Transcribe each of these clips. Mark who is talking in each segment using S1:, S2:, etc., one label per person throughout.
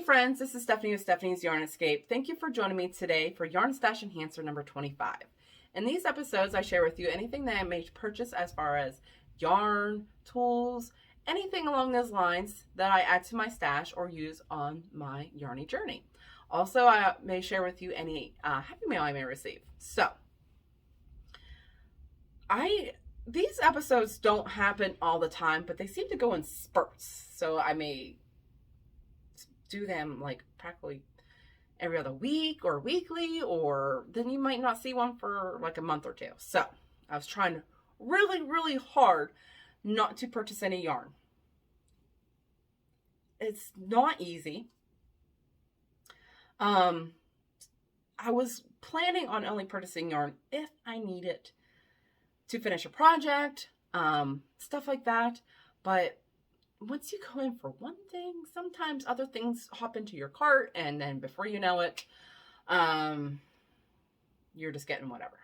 S1: friends, this is Stephanie with Stephanie's Yarn Escape. Thank you for joining me today for Yarn Stash Enhancer number 25. In these episodes, I share with you anything that I may purchase as far as yarn, tools, anything along those lines that I add to my stash or use on my yarny journey. Also, I may share with you any happy mail I may receive. So, these episodes don't happen all the time, but they seem to go in spurts. So I may do them like practically every other week or weekly, or then you might not see one for like a month or two. So I was trying really hard not to purchase any yarn. It's not easy. I was planning on only purchasing yarn if I need it to finish a project, stuff like that. But once you go in for one thing, sometimes other things hop into your cart, and then before you know it, you're just getting whatever.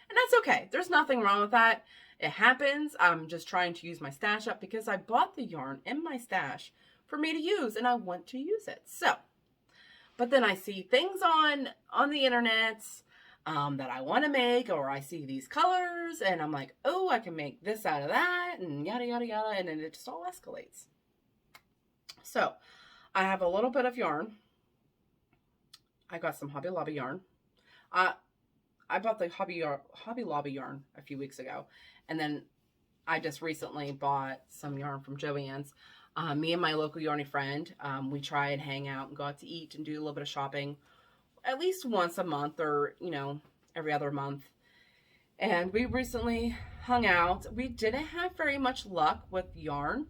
S1: And that's okay. There's nothing wrong with that. It happens. I'm just trying to use my stash up because I bought the yarn in my stash for me to use, and I want to use it. So, but then I see things on the internet that I want to make, or I see these colors and I'm like, oh, I can make this out of that, and yada yada yada, and then it just all escalates. So I have a little bit of yarn. I got some Hobby Lobby yarn. I bought the Hobby Lobby yarn a few weeks ago, and then I just recently bought some yarn from Joann's. Me and my local yarny friend, we try and hang out and go out to eat and do a little bit of shopping at least once a month, or every other month. And we recently hung out. We didn't have very much luck with yarn.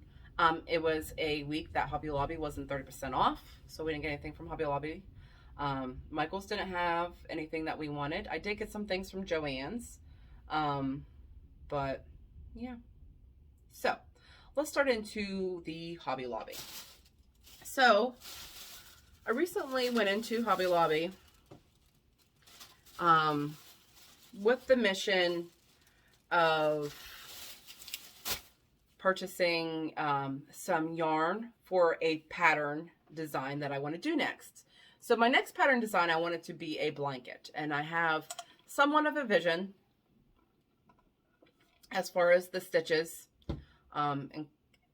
S1: It was a week that Hobby Lobby wasn't 30% off, so we didn't get anything from Hobby Lobby. Michael's didn't have anything that we wanted. I did get some things from Joann's, but yeah. So let's start into the Hobby Lobby. So I recently went into Hobby Lobby with the mission of purchasing some yarn for a pattern design that I want to do next. So my next pattern design, I want it to be a blanket, and I have somewhat of a vision as far as the stitches, and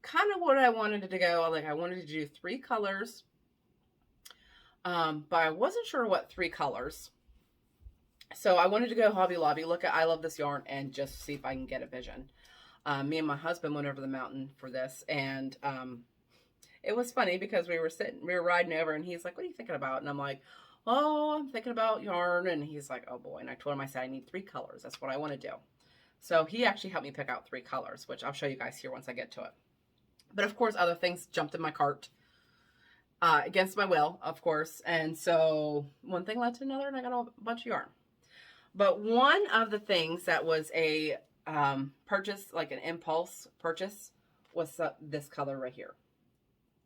S1: kind of what I wanted it to go. Like, I wanted to do 3 colors, but I wasn't sure what 3 colors. So I wanted to go Hobby Lobby, look at I Love This Yarn, and just see if I can get a vision. Me and my husband went over the mountain for this, and it was funny because we were riding over, and he's like, what are you thinking about? And I'm like, oh, I'm thinking about yarn. And he's like, oh boy. And I told him, I said, I need 3 colors. That's what I want to do. So he actually helped me pick out 3 colors, which I'll show you guys here once I get to it. But of course, other things jumped in my cart. Against my will, of course. And so one thing led to another, and I got a bunch of yarn. But one of the things that was a purchase, like an impulse purchase, was this color right here.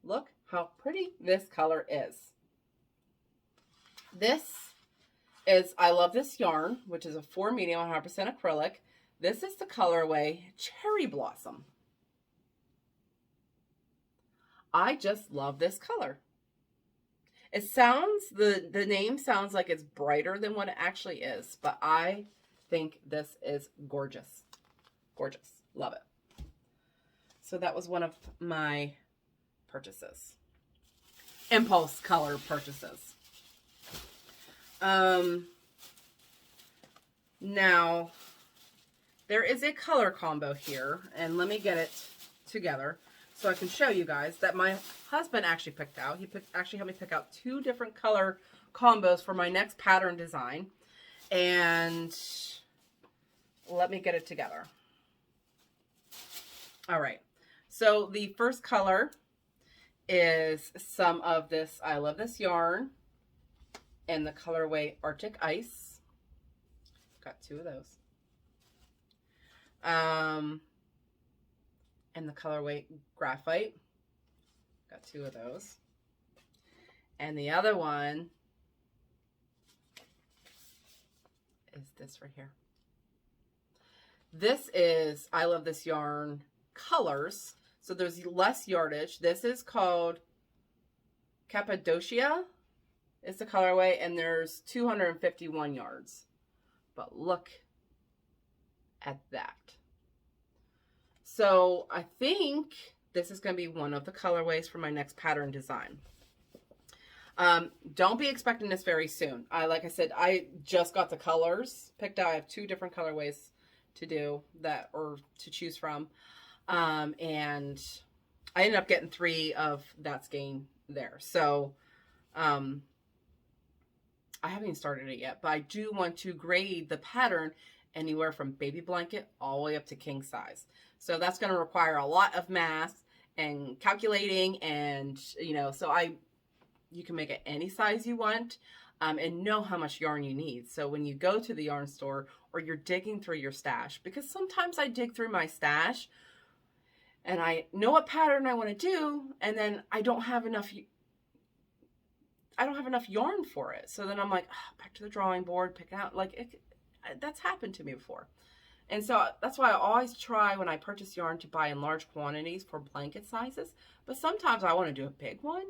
S1: Look how pretty this color is. This is I Love This Yarn, which is a 4 medium, 100% acrylic. This is the colorway Cherry Blossom. I just love this color. It sounds, the name sounds like it's brighter than what it actually is, but I think this is gorgeous. Gorgeous. Love it. So that was one of my purchases. Impulse color purchases. Now, there is a color combo here, and let me get it together so I can show you guys that my husband actually picked out. He actually helped me pick out 2 different color combos for my next pattern design. And let me get it together. All right. So the first color is some of this I Love This Yarn in the colorway Arctic Ice. Got 2 of those. In the colorway Graphite. Got 2 of those. And the other one is this right here. This is I Love This Yarn colors. So there's less yardage. This is called Cappadocia is the colorway, and there's 251 yards. But look at that. So I think this is going to be one of the colorways for my next pattern design. Don't be expecting this very soon. Like I said, I just got the colors picked out. I have 2 different colorways to do that, or to choose from. And I ended up getting 3 of that skein there. So, I haven't even started it yet, but I do want to grade the pattern anywhere from baby blanket all the way up to king size. So that's going to require a lot of math and calculating, and, you know, so you can make it any size you want, and know how much yarn you need. So when you go to the yarn store, or you're digging through your stash, because sometimes I dig through my stash and I know what pattern I want to do, and then I don't have enough yarn for it. So then I'm like, oh, back to the drawing board, pick out, like, that's happened to me before. And so that's why I always try, when I purchase yarn, to buy in large quantities for blanket sizes. But sometimes I want to do a big one,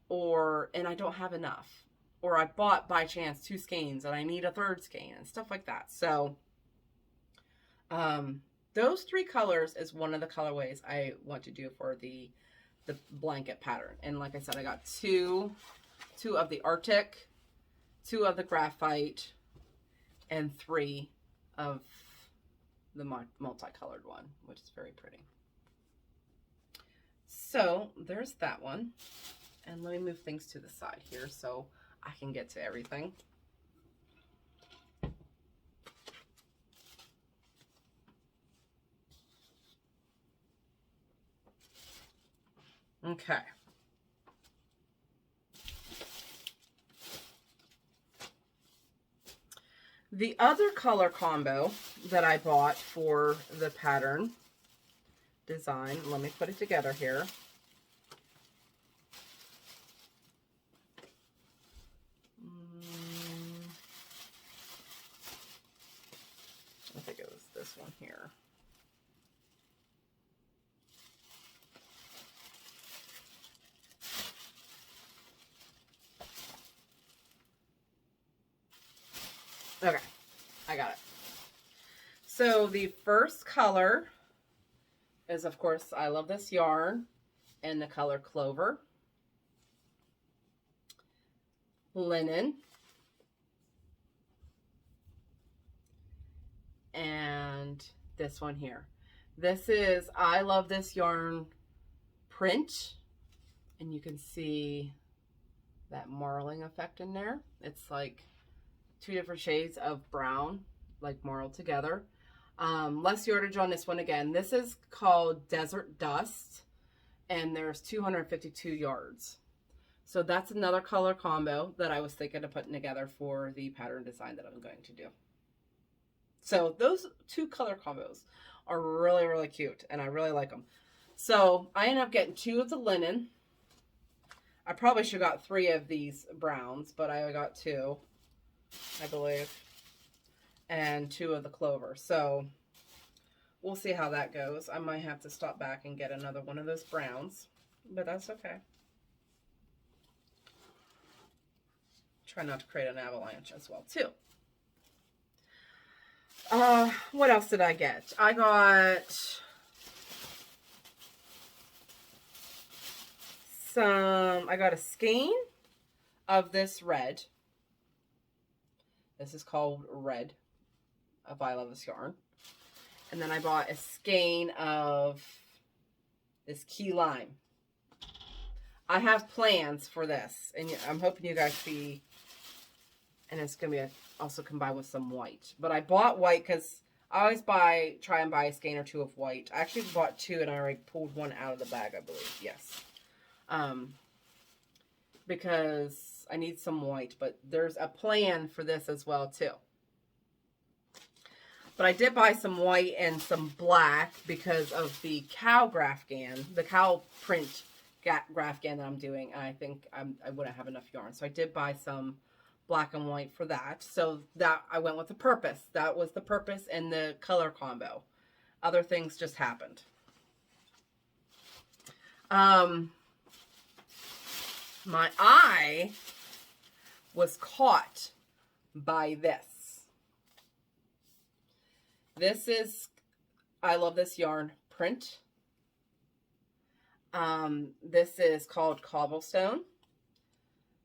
S1: and I don't have enough. Or I bought by chance 2 skeins and I need a 3rd skein and stuff like that. So those 3 colors is one of the colorways I want to do for the blanket pattern. And like I said, I got 2 of the Arctic, 2 of the graphite, and 3 of the multicolored one, which is very pretty. So there's that one. And let me move things to the side here so I can get to everything. Okay. The other color combo that I bought for the pattern design, let me put it together here. I think it was this one here. Okay, I got it. So the first color is, of course, I love this yarn, and the color Clover. Linen. And this one here. This is, I love this yarn print, and you can see that marling effect in there. It's like 2 different shades of brown, like marled together. Less yardage on this one again. This is called Desert Dust, and there's 252 yards. So that's another color combo that I was thinking of putting together for the pattern design that I'm going to do. So those 2 color combos are really, really cute, and I really like them. So I ended up getting 2 of the linen. I probably should have got 3 of these browns, but I got 2, I believe, and 2 of the Clover. So we'll see how that goes. I might have to stop back and get another one of those browns, but that's okay. Try not to create an avalanche as well, too. What else did I get? I got I got a skein of this red. This is called Red of I Love This Yarn. And then I bought a skein of this Key Lime. I have plans for this, and I'm hoping you guys see, and it's going to be also combined with some white. But I bought white because I always try and buy a skein or 2 of white. I actually bought 2, and I already pulled 1 out of the bag, I believe. Yes. Because I need some white, but there's a plan for this as well, too. But I did buy some white and some black because of the cow Grafgan, the cow print Grafgan that I'm doing. And I think I wouldn't have enough yarn. So I did buy some black and white for that. So that I went with the purpose. That was the purpose and the color combo. Other things just happened. my eye was caught by this. This is, I love this yarn print. This is called Cobblestone.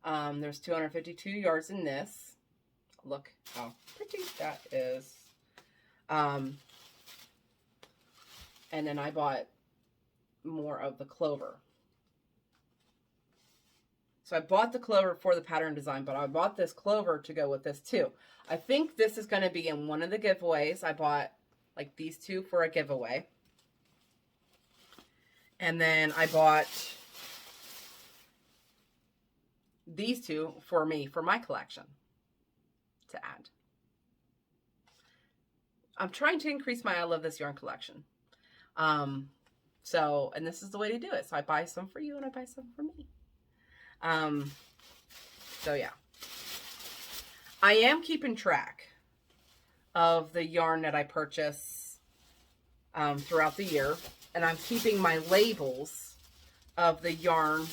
S1: There's 252 yards in this. Look how pretty that is. And then I bought more of the clover. So I bought the clover for the pattern design, but I bought this clover to go with this too. I think this is going to be in one of the giveaways. I bought like these two for a giveaway. And then I bought these two for me, for my collection to add. I'm trying to increase my I Love This Yarn collection. So, and this is the way to do it. So I buy some for you and I buy some for me. So yeah. I am keeping track of the yarn that I purchase throughout the year. And I'm keeping my labels of the yarn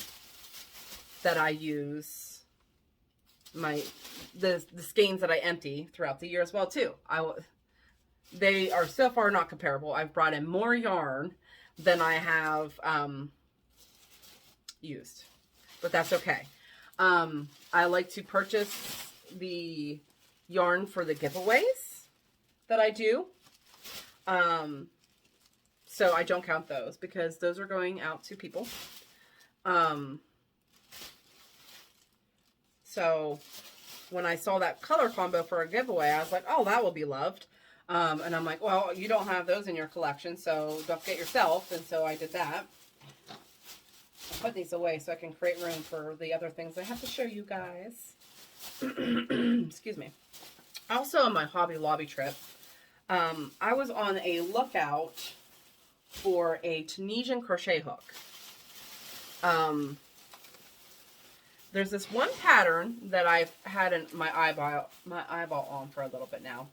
S1: that I use, the skeins that I empty throughout the year as well too. They are so far not comparable. I've brought in more yarn than I have used, but that's okay. I like to purchase the yarn for the giveaways that I do. So I don't count those because those are going out to people. So when I saw that color combo for a giveaway, I was like, oh, that will be loved. And I'm like, well, you don't have those in your collection, so don't get yourself. And so I did that. I put these away so I can create room for the other things I have to show you guys. Excuse me. Also on my Hobby Lobby trip, I was on a lookout for a Tunisian crochet hook. There's this one pattern that I've had in my eyeball on for a little bit now.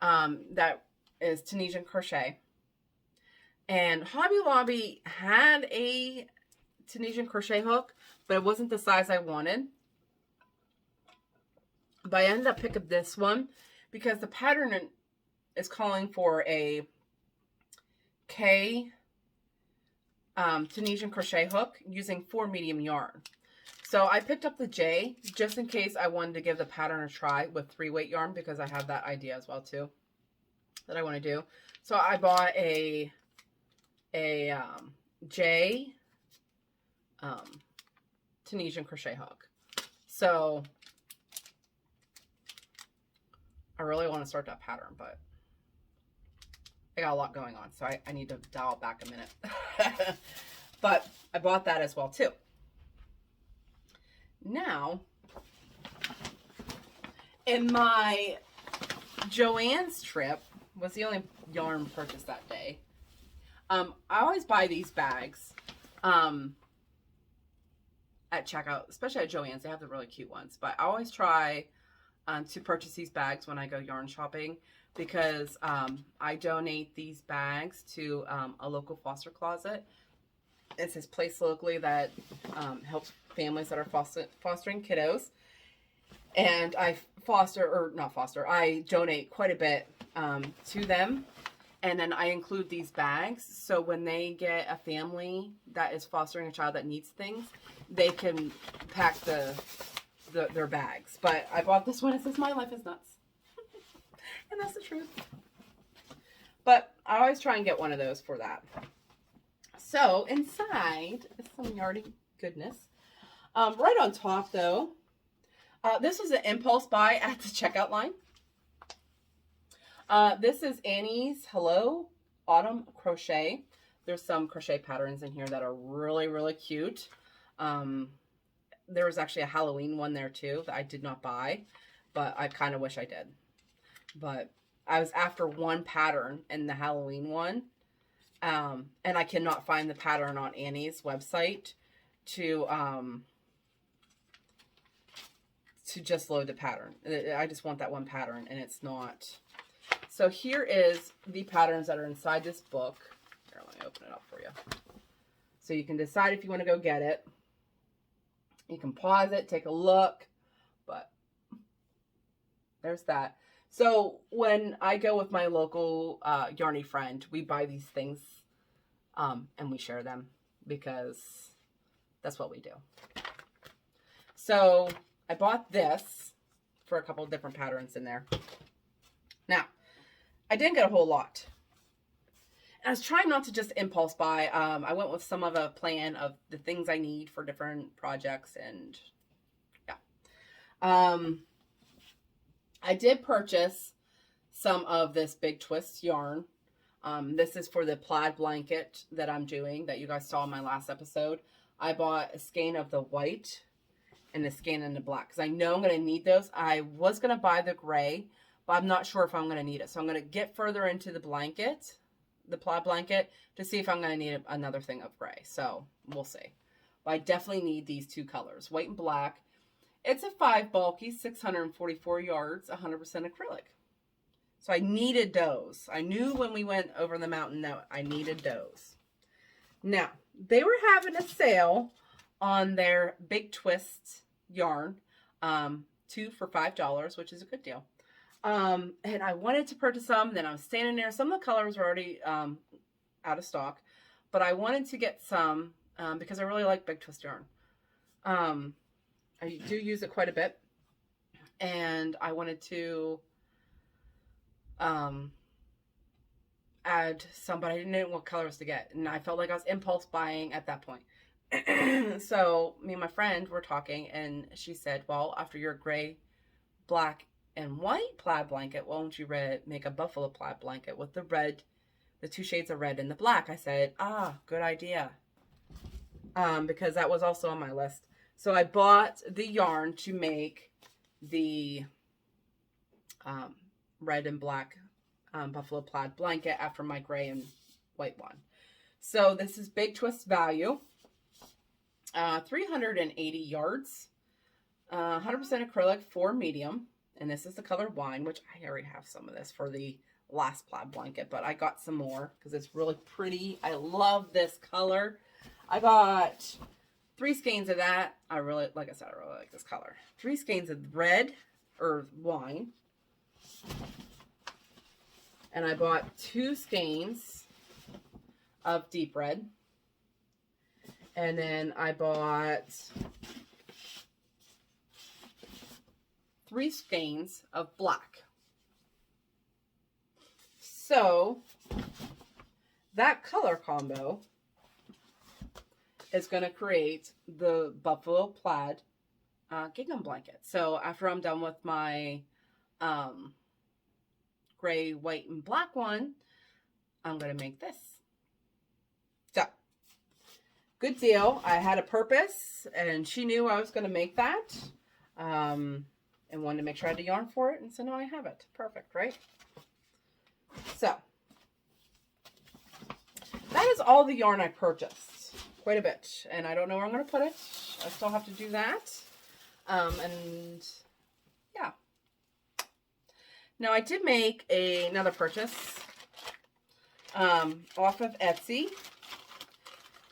S1: That is Tunisian crochet. And Hobby Lobby had a Tunisian crochet hook, but it wasn't the size I wanted. But I ended up picking up this one because the pattern is calling for a K Tunisian crochet hook using 4 medium yarn. So I picked up the J just in case I wanted to give the pattern a try with 3-weight yarn because I have that idea as well too that I want to do. So I bought a J Tunisian crochet hook. So I really want to start that pattern, but I got a lot going on, so I need to dial it back a minute. But I bought that as well too. Now, in my Joann's trip, was the only yarn purchase that day. I always buy these bags at checkout, especially at Joann's. They have the really cute ones, but I always try to purchase these bags when I go yarn shopping because I donate these bags to a local foster closet. It's this place locally that helps families that are fostering kiddos. And I I donate quite a bit to them. And then I include these bags. So when they get a family that is fostering a child that needs things, they can pack their bags. But I bought this one. It says, "My life is nuts." And that's the truth. But I always try and get one of those for that. So inside is some yarny goodness. Right on top though, this was an impulse buy at the checkout line. This is Annie's Hello Autumn Crochet. There's some crochet patterns in here that are really, really cute. There was actually a Halloween one there too that I did not buy, but I kind of wish I did. But I was after one pattern in the Halloween one, and I cannot find the pattern on Annie's website to just load the pattern. I just want that one pattern, and it's not. So here is the patterns that are inside this book. Here, let me open it up for you. So you can decide if you want to go get it. You can pause it, take a look, but there's that. So when I go with my local yarny friend, we buy these things and we share them because that's what we do. So I bought this for a couple of different patterns in there. Now, I didn't get a whole lot. I was trying not to just impulse buy. I went with some of a plan of the things I need for different projects, and yeah. I did purchase some of this Big Twist yarn. This is for the plaid blanket that I'm doing that you guys saw in my last episode. I bought a skein of the white and a skein in the black because I know I'm going to need those. I was going to buy the gray, but I'm not sure if I'm going to need it. So I'm going to get further into the blanket, the plaid blanket, to see if I'm going to need another thing of gray. So we'll see. But I definitely need these two colors, white and black. It's a 5 bulky, 644 yards, 100% acrylic. So I needed those. I knew when we went over the mountain that I needed those. Now, they were having a sale on their Big Twist yarn, 2 for $5, which is a good deal. And I wanted to purchase some. Then I was standing there. Some of the colors were already out of stock, but I wanted to get some because I really like Big Twist yarn. I do use it quite a bit, and I wanted to add some, but I didn't know what colors to get, and I felt like I was impulse buying at that point. So me and my friend were talking, and she said, well, after your gray, black, and white plaid blanket, why don't you make a buffalo plaid blanket with the red, the 2 shades of red and the black? I said, good idea, because that was also on my list. So I bought the yarn to make the red and black buffalo plaid blanket after my gray and white one. So this is Big Twist value, 380 yards, 100% acrylic, 4 medium, and this is the color wine, which I already have some of this for the last plaid blanket, but I got some more because it's really pretty. I love this color. I got 3 skeins of that. Like I said, I really like this color. 3 skeins of red or wine. And I bought 2 skeins of deep red. And then I bought 3 skeins of black. So that color combo is going to create the buffalo plaid gingham blanket. So after I'm done with my gray, white, and black one, I'm going to make this. So, good deal. I had a purpose, and she knew I was going to make that, and wanted to make sure I had the yarn for it, and so now I have it. Perfect, right? So, that is all the yarn I purchased. Quite a bit, and I don't know where I'm going to put it. I still have to do that, and yeah. Now, I did make another purchase off of Etsy.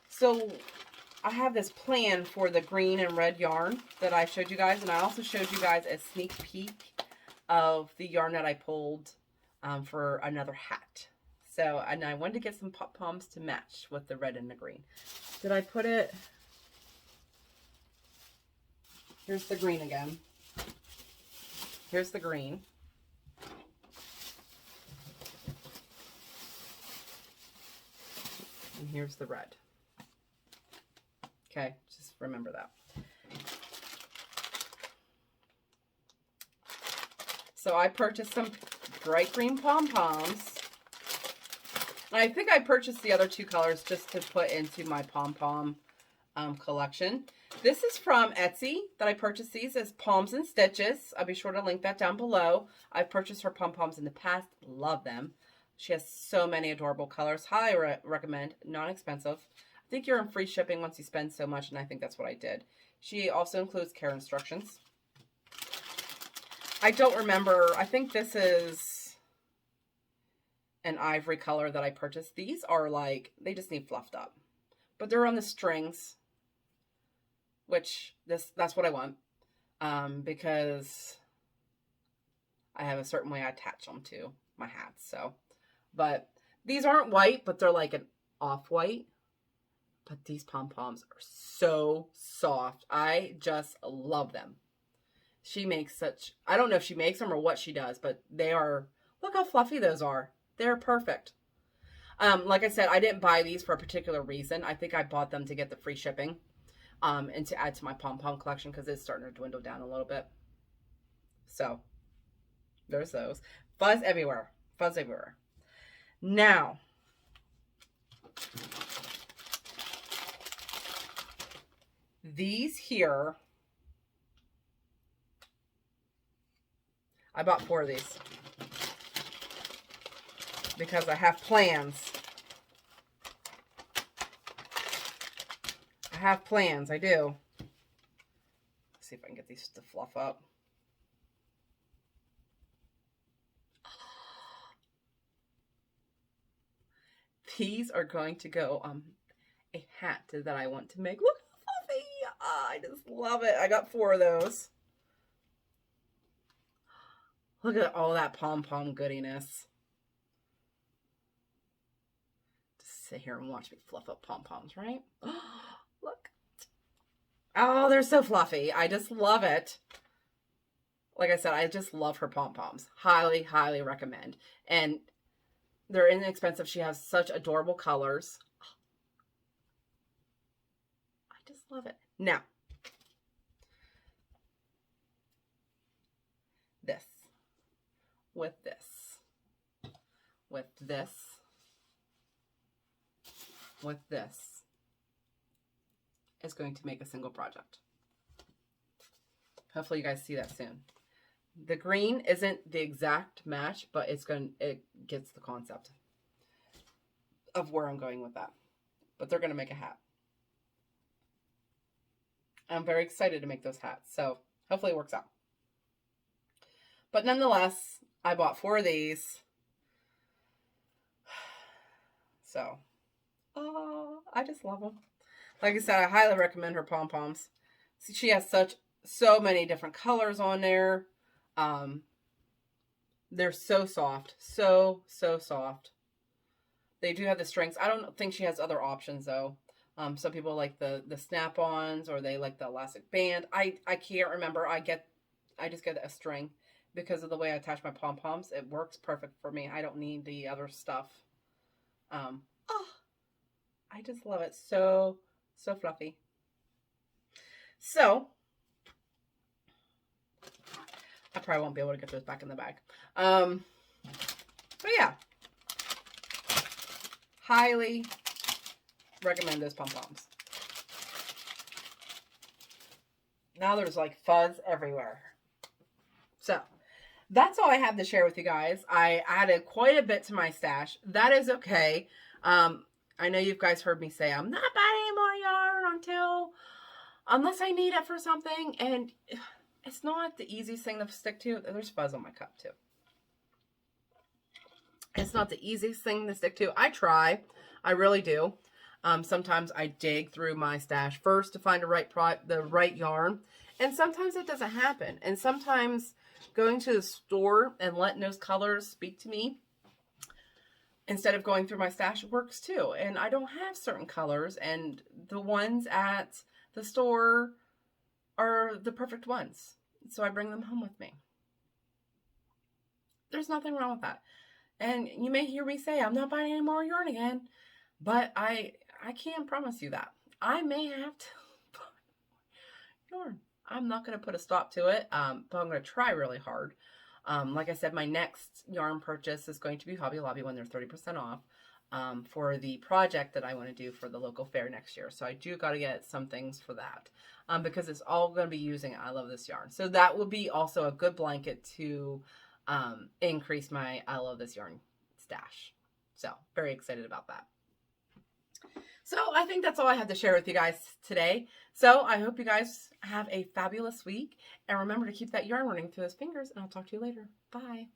S1: So, I have this plan for the green and red yarn that I showed you guys. And I also showed you guys a sneak peek of the yarn that I pulled for another hat. So, and I wanted to get some pom-poms to match with the red and the green. Did I put it? Here's the green again. Here's the green. And here's the red. Okay, just remember that. So I purchased some bright green pom-poms. I think I purchased the other 2 colors just to put into my pom-pom collection. This is from Etsy that I purchased these as Palms and Stitches. I'll be sure to link that down below. I've purchased her pom-poms in the past. Love them. She has so many adorable colors. Highly recommend. Non-expensive. I think you're in free shipping once you spend so much, and I think that's what I did. She also includes care instructions. I don't remember. I think this is an ivory color that I purchased. These are like, they just need fluffed up. But they're on the strings. which that's what I want, because I have a certain way I attach them to my hats. So, but these aren't white, but they're like an off-white. But these pom-poms are so soft. I just love them. She makes such, I don't know if she makes them or what she does, but they are, look how fluffy those are. They're perfect. Like I said, I didn't buy these for a particular reason. I think I bought them to get the free shipping, and to add to my pom-pom collection because it's starting to dwindle down a little bit. So there's those. Fuzz everywhere. Fuzz everywhere. Now, these here, I bought 4 of these because I have plans. I have plans. I do. Let's see if I can get these to fluff up. These are going to go on a hat that I want to make. Look how fluffy. Oh, I just love it. I got 4 of those. Look at all that pom-pom goodiness. Just sit here and watch me fluff up pom-poms, right? Look. Oh, they're so fluffy. I just love it. Like I said, I just love her pom-poms. Highly, highly recommend. And they're inexpensive. She has such adorable colors. I just love it. Now, this. With this. With this. With this. Is going to make a single project. Hopefully you guys see that soon. The green isn't the exact match, but it gets the concept of where I'm going with that. But they're going to make a hat. I'm very excited to make those hats, so hopefully it works out. But nonetheless, I bought 4 of these. So, oh, I just love them. Like I said, I highly recommend her pom-poms. See, she has so many different colors on there. They're so soft. So soft. They do have the strings. I don't think she has other options, though. Some people like the snap-ons, or they like the elastic band. I can't remember. I just get a string because of the way I attach my pom-poms. It works perfect for me. I don't need the other stuff. Oh, I just love it. So fluffy. So, I probably won't be able to get those back in the bag. But yeah. Highly recommend those pom-poms. Now there's like fuzz everywhere. So, that's all I have to share with you guys. I added quite a bit to my stash. That is okay. I know you guys heard me say I'm not buying any more yarn unless I need it for something. And it's not the easiest thing to stick to. There's fuzz on my cup too. It's not the easiest thing to stick to. I try. I really do. Sometimes I dig through my stash first to find the right yarn. And sometimes it doesn't happen. And sometimes going to the store and letting those colors speak to me instead of going through my stash works too. And I don't have certain colors, and the ones at the store are the perfect ones. So I bring them home with me. There's nothing wrong with that. And you may hear me say, I'm not buying any more yarn again, but I can't promise you that. I may have to buy yarn. I'm not going to put a stop to it, but I'm going to try really hard. Like I said, my next yarn purchase is going to be Hobby Lobby when they're 30% off for the project that I want to do for the local fair next year. So I do got to get some things for that because it's all going to be using it. I love this yarn. So that will be also a good blanket to increase my I love this yarn stash. So very excited about that. So I think that's all I had to share with you guys today. So I hope you guys have a fabulous week. And remember to keep that yarn running through those fingers. And I'll talk to you later. Bye.